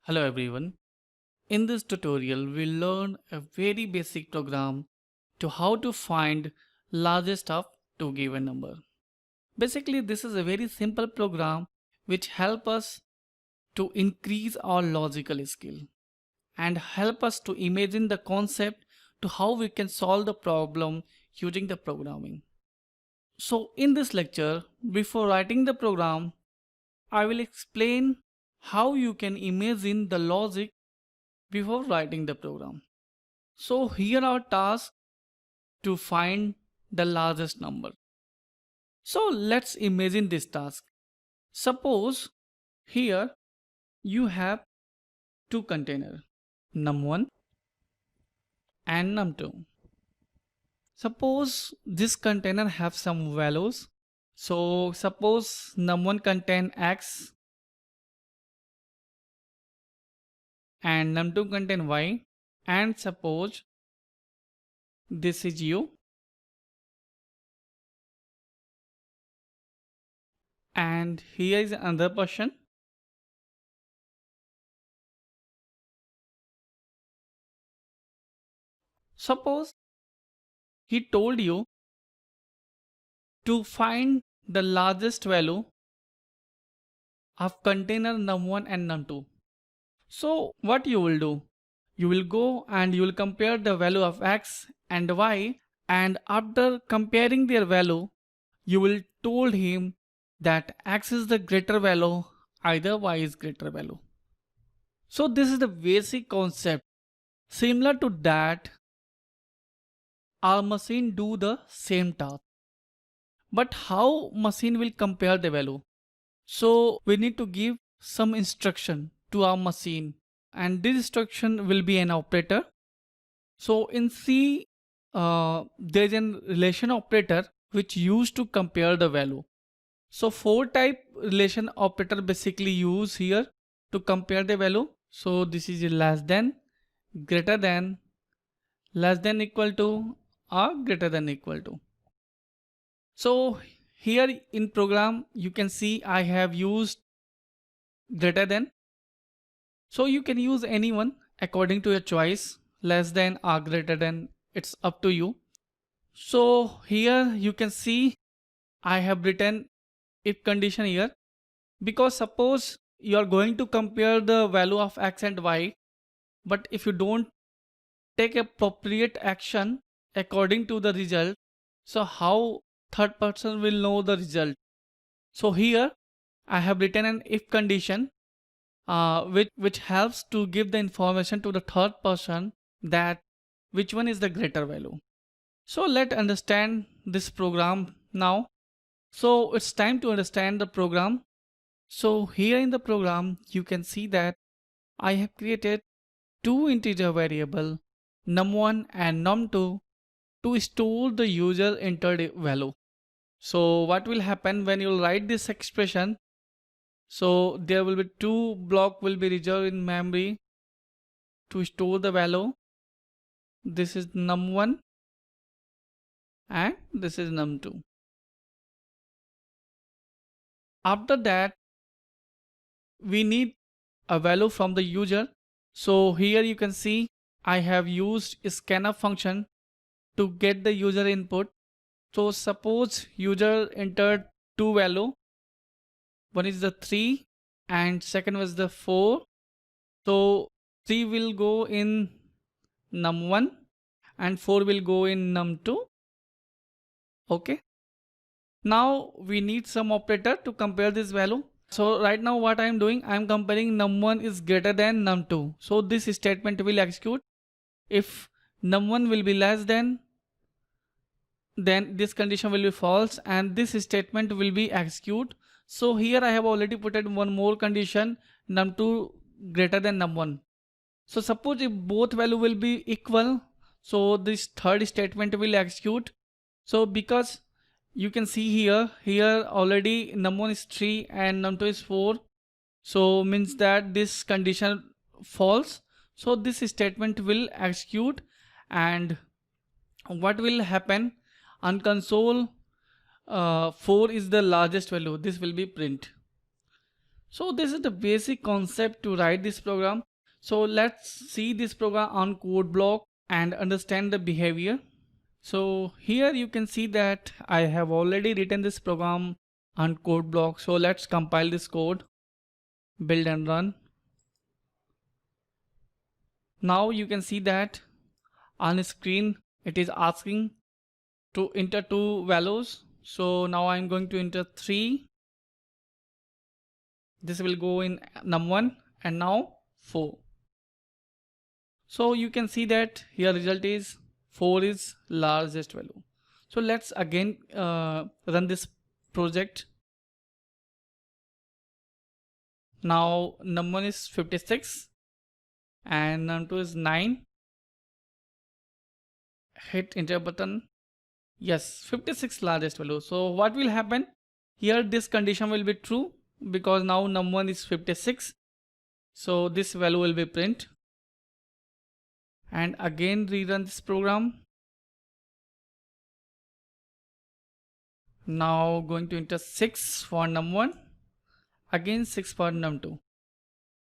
Hello everyone. In this tutorial, we'll learn a very basic program to how to find largest of two given number. Basically, this is a very simple program which help us to increase our logical skill and help us to imagine the concept to how we can solve the problem using the programming. So in this lecture, before writing the program, I will explain how you can imagine the logic before writing the program. So here our task to find the largest number. So let's imagine this task. Suppose here you have two containers, num1 and num2. Suppose this container have some values. So suppose num1 contain x and num2 contain y, and suppose this is you and here is another person. Suppose he told you to find the largest value of container num1 and num2. So what you will do? You will go and you will compare the value of x and y, and after comparing their value, you will told him that x is the greater value, either y is greater value. So this is the basic concept. Similar to that, our machine do the same task. But how machine will compare the value? So we need to give some instruction to our machine, and this instruction will be an operator. So in C, there is a relation operator which used to compare the value. So four type relation operator basically use here to compare the value. So this is less than, greater than, less than equal to, or greater than equal to. So here in program you can see I have used greater than. So you can use anyone according to your choice, less than or greater than, it's up to you. So here you can see I have written if condition here, because suppose you are going to compare the value of x and y, but if you don't take appropriate action according to the result, so how third person will know the result? So here I have written an if condition which helps to give the information to the third person that which one is the greater value. So let's understand this program now. So it's time to understand the program. So here in the program you can see that I have created two integer variable num1 and num2 to store the user entered value. So what will happen when you write this expression? So there will be two block will be reserved in memory to store the value. This is num1 and this is num2. After that, we need a value from the user. So here you can see I have used scanf function to get the user input. So suppose user entered two value. One is the 3 and second was the 4. So 3 will go in num1 and 4 will go in num2. Okay. Now we need some operator to compare this value. So right now what I am doing, I am comparing num1 is greater than num2. So this statement will execute. If num1 will be less than, then this condition will be false and this statement will be execute. So here I have already put in one more condition, num2 greater than num1. So suppose if both value will be equal, so this third statement will execute. So because you can see here already num1 is 3 and num2 is 4, so means that this condition false. So this statement will execute, and what will happen on console, 4 is the largest value, this will be print. So this is the basic concept to write this program. So let's see this program on code block and understand the behavior. So here you can see that I have already written this program on code block. So let's compile this code, build and run. Now you can see that on screen it is asking to enter two values. So now I'm going to enter 3. This will go in num1 and now 4. So you can see that here result is 4 is largest value. So let's again run this project. Now num1 is 56 and num2 is 9. Hit enter button. Yes, 56 largest value. So what will happen? Here this condition will be true because now num1 is 56. So this value will be print. And again rerun this program. Now going to enter 6 for num1, again 6 for num2.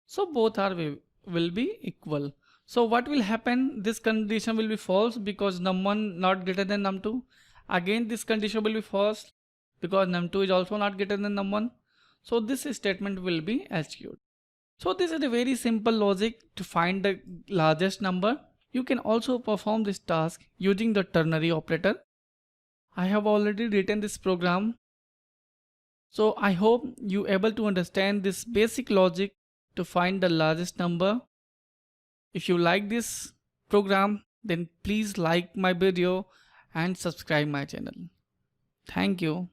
So both are will be equal. So what will happen? This condition will be false because num1 not greater than num2. Again this condition will be false because num2 is also not greater than num1. So this statement will be executed. So this is a very simple logic to find the largest number. You can also perform this task using the ternary operator. I have already written this program. So I hope you able to understand this basic logic to find the largest number. If you like this program, then please like my video and subscribe my channel. Thank you.